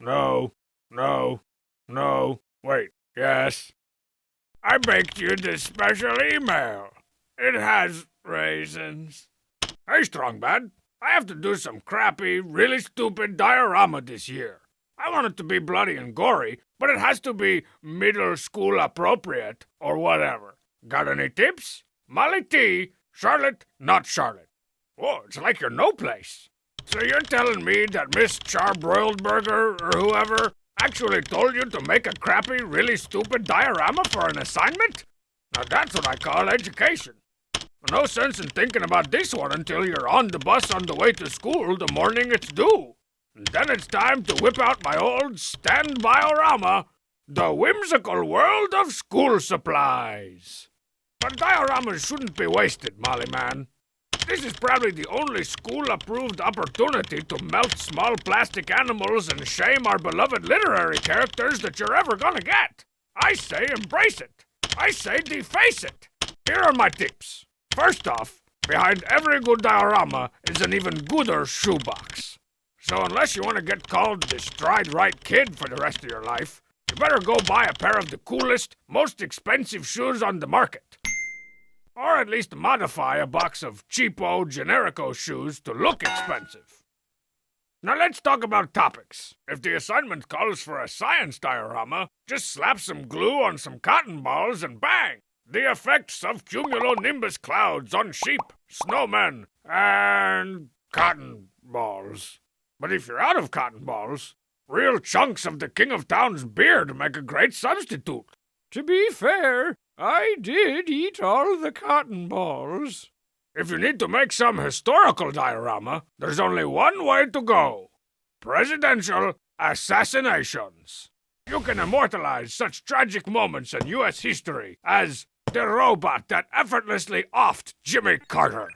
No, no, no. Wait, yes. I baked you this special email. It has raisins. Hey, Strongbad. I have to do some crappy, really stupid diorama this year. I want it to be bloody and gory, but it has to be middle school appropriate or whatever. Got any tips? Molly T, Charlotte, not Charlotte. Whoa, it's like you're no place. So you're telling me that Miss Charbroiled-Burger or whoever actually told you to make a crappy, really stupid diorama for an assignment? Now that's what I call education. No sense in thinking about this one until you're on the bus on the way to school the morning it's due. And then it's time to whip out my old stand-by-orama, The Whimsical World of School Supplies. But dioramas shouldn't be wasted, Molly Man. This is probably the only school-approved opportunity to melt small plastic animals and shame our beloved literary characters that you're ever gonna get. I say embrace it. I say deface it. Here are my tips. First off, behind every good diorama is an even gooder shoebox. So unless you want to get called the stride-right kid for the rest of your life, you better go buy a pair of the coolest, most expensive shoes on the market. Or at least modify a box of cheapo, generico shoes to look expensive. Now let's talk about topics. If the assignment calls for a science diorama, just slap some glue on some cotton balls and bang! The effects of cumulonimbus clouds on sheep, snowmen, and cotton balls. But if you're out of cotton balls, real chunks of the King of Town's beard make a great substitute. To be fair, I did eat all the cotton balls. If you need to make some historical diorama, there's only one way to go. Presidential assassinations. You can immortalize such tragic moments in U.S. history as the robot that effortlessly offed Jimmy Carter.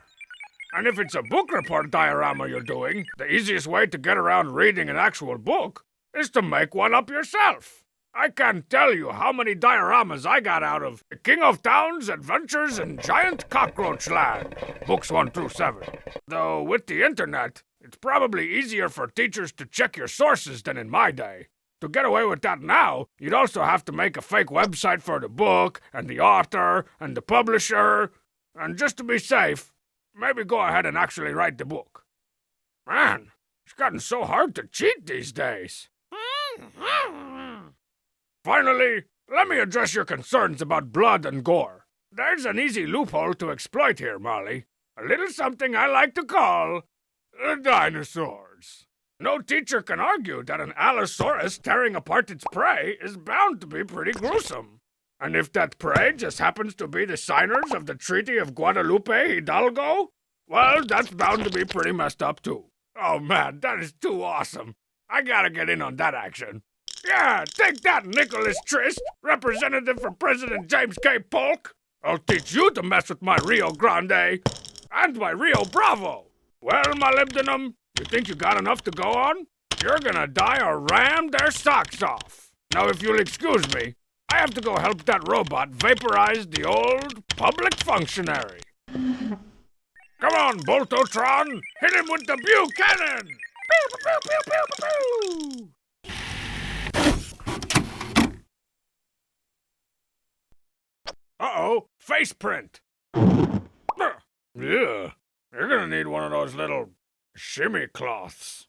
And if it's a book report diorama you're doing, the easiest way to get around reading an actual book is to make one up yourself. I can't tell you how many dioramas I got out of The King of Town's Adventures in Giant Cockroach Land, books 1 through 7. Though with the internet, it's probably easier for teachers to check your sources than in my day. To get away with that now, you'd also have to make a fake website for the book, and the author, and the publisher. And just to be safe, maybe go ahead and actually write the book. Man, it's gotten so hard to cheat these days. Finally, let me address your concerns about blood and gore. There's an easy loophole to exploit here, Molly. A little something I like to call dinosaurs. No teacher can argue that an Allosaurus tearing apart its prey is bound to be pretty gruesome. And if that prey just happens to be the signers of the Treaty of Guadalupe Hidalgo, well, that's bound to be pretty messed up too. Oh man, that is too awesome. I gotta get in on that action. Yeah, take that, Nicholas Trist, representative for President James K. Polk. I'll teach you to mess with my Rio Grande and my Rio Bravo. Well, molybdenum, you think you got enough to go on? You're gonna die or ram their socks off. Now, if you'll excuse me, I have to go help that robot vaporize the old public functionary. Come on, Boltotron, hit him with the Buchanan! Pew, pew, pew, pew, pew, pew. Uh-oh, face print. Yeah, you're gonna need one of those little shimmy cloths.